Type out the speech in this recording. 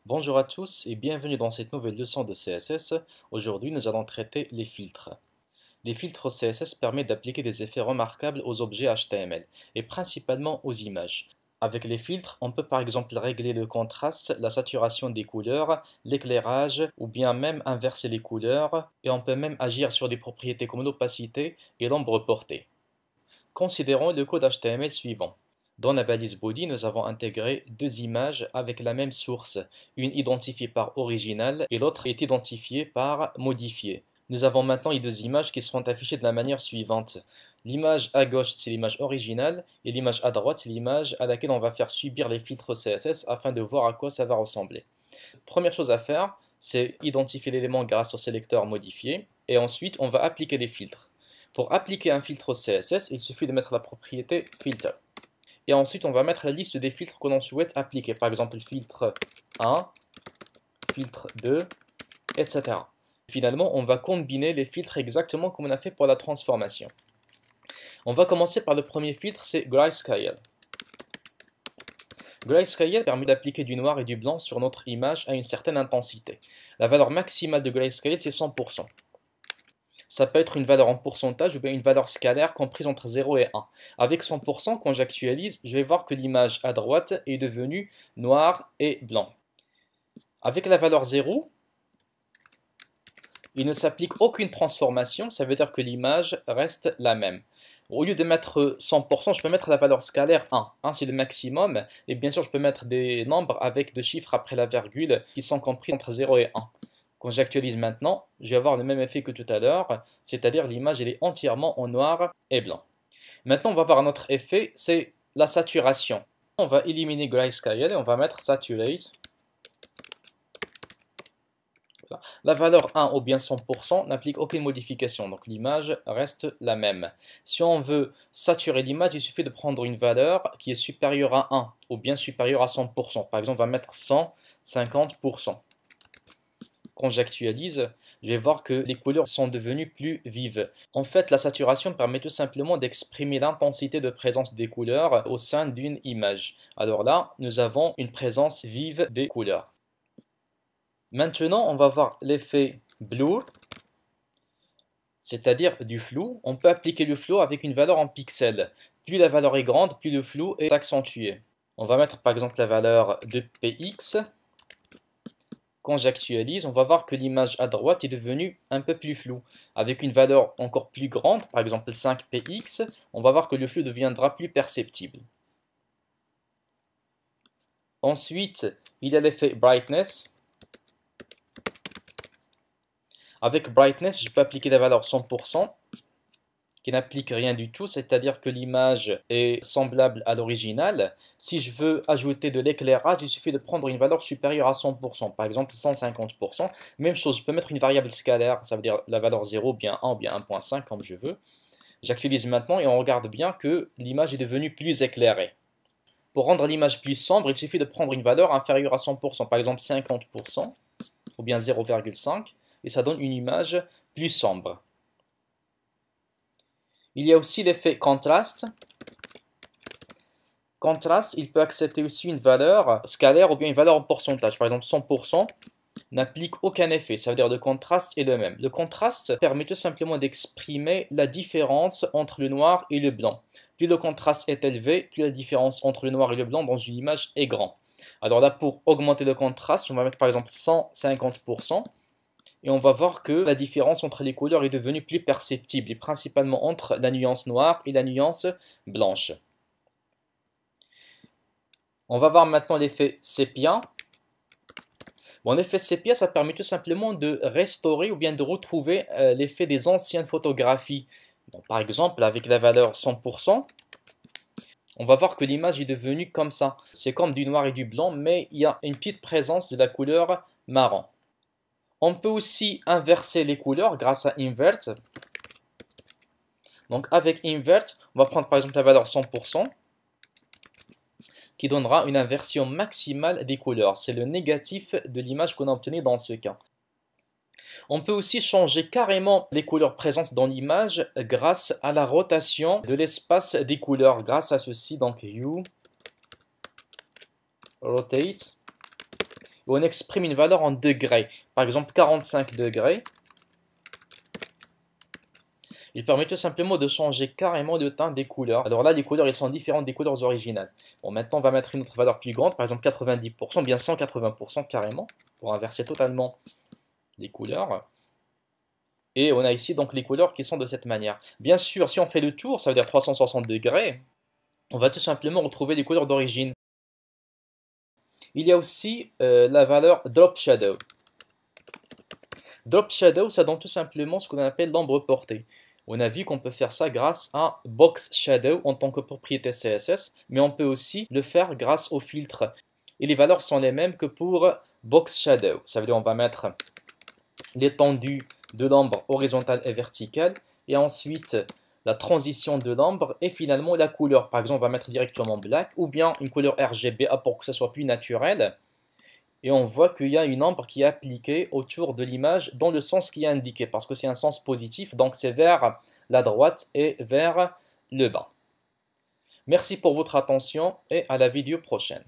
Bonjour à tous et bienvenue dans cette nouvelle leçon de CSS. Aujourd'hui, nous allons traiter les filtres. Les filtres CSS permettent d'appliquer des effets remarquables aux objets HTML et principalement aux images. Avec les filtres, on peut par exemple régler le contraste, la saturation des couleurs, l'éclairage ou bien même inverser les couleurs et on peut même agir sur des propriétés comme l'opacité et l'ombre portée. Considérons le code HTML suivant. Dans la balise body, nous avons intégré deux images avec la même source, une identifiée par original et l'autre est identifiée par modifié. Nous avons maintenant les deux images qui seront affichées de la manière suivante. L'image à gauche, c'est l'image originale et l'image à droite, c'est l'image à laquelle on va faire subir les filtres CSS afin de voir à quoi ça va ressembler. Première chose à faire, c'est identifier l'élément grâce au sélecteur modifié et ensuite on va appliquer les filtres. Pour appliquer un filtre CSS, il suffit de mettre la propriété filter. Et ensuite, on va mettre la liste des filtres que l'on souhaite appliquer. Par exemple, filtre 1, filtre 2, etc. Finalement, on va combiner les filtres exactement comme on a fait pour la transformation. On va commencer par le premier filtre, c'est Grayscale. Grayscale permet d'appliquer du noir et du blanc sur notre image à une certaine intensité. La valeur maximale de Grayscale, c'est 100%. Ça peut être une valeur en pourcentage ou bien une valeur scalaire comprise entre 0 et 1. Avec 100%, quand j'actualise, je vais voir que l'image à droite est devenue noire et blanc. Avec la valeur 0, il ne s'applique aucune transformation, ça veut dire que l'image reste la même. Au lieu de mettre 100%, je peux mettre la valeur scalaire 1. 1 c'est le maximum, et bien sûr je peux mettre des nombres avec deux chiffres après la virgule qui sont compris entre 0 et 1. Quand j'actualise maintenant, je vais avoir le même effet que tout à l'heure, c'est-à-dire l'image elle est entièrement en noir et blanc. Maintenant on va voir un autre effet, c'est la saturation. On va éliminer Grayscale et on va mettre Saturate. Voilà. La valeur 1 ou bien 100% n'implique aucune modification, donc l'image reste la même. Si on veut saturer l'image, il suffit de prendre une valeur qui est supérieure à 1 ou bien supérieure à 100%. Par exemple, on va mettre 150%. Quand j'actualise, je vais voir que les couleurs sont devenues plus vives. En fait, la saturation permet tout simplement d'exprimer l'intensité de présence des couleurs au sein d'une image. Alors là, nous avons une présence vive des couleurs. Maintenant, on va voir l'effet blur, c'est-à-dire du flou. On peut appliquer le flou avec une valeur en pixels. Plus la valeur est grande, plus le flou est accentué. On va mettre par exemple la valeur de px. Quand j'actualise, on va voir que l'image à droite est devenue un peu plus floue. Avec une valeur encore plus grande, par exemple 5px, on va voir que le flou deviendra plus perceptible. Ensuite, il y a l'effet brightness. Avec brightness, je peux appliquer la valeur 100%, qui n'applique rien du tout, c'est-à-dire que l'image est semblable à l'original. Si je veux ajouter de l'éclairage, il suffit de prendre une valeur supérieure à 100%, par exemple 150%. Même chose, je peux mettre une variable scalaire, ça veut dire la valeur 0, bien 1 ou bien 1.5, comme je veux. J'actualise maintenant et on regarde bien que l'image est devenue plus éclairée. Pour rendre l'image plus sombre, il suffit de prendre une valeur inférieure à 100%, par exemple 50%, ou bien 0,5, et ça donne une image plus sombre. Il y a aussi l'effet contraste. Contraste, il peut accepter aussi une valeur scalaire ou bien une valeur en pourcentage. Par exemple, 100% n'applique aucun effet, ça veut dire le contraste est le même. Le contraste permet tout simplement d'exprimer la différence entre le noir et le blanc. Plus le contraste est élevé, plus la différence entre le noir et le blanc dans une image est grande. Alors là, pour augmenter le contraste, on va mettre par exemple 150%. Et on va voir que la différence entre les couleurs est devenue plus perceptible, et principalement entre la nuance noire et la nuance blanche. On va voir maintenant l'effet sépia. Bon, l'effet sépia, ça permet tout simplement de restaurer ou bien de retrouver l'effet des anciennes photographies. Bon, par exemple, avec la valeur 100%, on va voir que l'image est devenue comme ça. C'est comme du noir et du blanc, mais il y a une petite présence de la couleur marron. On peut aussi inverser les couleurs grâce à invert. Donc avec invert, on va prendre par exemple la valeur 100% qui donnera une inversion maximale des couleurs. C'est le négatif de l'image qu'on a obtenue dans ce cas. On peut aussi changer carrément les couleurs présentes dans l'image grâce à la rotation de l'espace des couleurs. Grâce à ceci, donc Hue, Rotate. on exprime une valeur en degrés. Par exemple, 45 degrés. Il permet tout simplement de changer carrément le teint des couleurs. Alors là, les couleurs, elles sont différentes des couleurs originales. Bon, maintenant, on va mettre une autre valeur plus grande, par exemple 90%, bien 180% carrément, pour inverser totalement les couleurs. Et on a ici donc les couleurs qui sont de cette manière. Bien sûr, si on fait le tour, ça veut dire 360 degrés, on va tout simplement retrouver les couleurs d'origine. Il y a aussi la valeur Drop Shadow. Drop Shadow, ça donne tout simplement ce qu'on appelle l'ombre portée. On a vu qu'on peut faire ça grâce à Box Shadow en tant que propriété CSS, mais on peut aussi le faire grâce au filtre. Et les valeurs sont les mêmes que pour Box Shadow. Ça veut dire qu'on va mettre l'étendue de l'ombre horizontale et verticale, et ensuite la transition de l'ombre et finalement la couleur. Par exemple, on va mettre directement black ou bien une couleur RGBA pour que ce soit plus naturel. Et on voit qu'il y a une ombre qui est appliquée autour de l'image dans le sens qui est indiqué, parce que c'est un sens positif, donc c'est vers la droite et vers le bas. Merci pour votre attention et à la vidéo prochaine.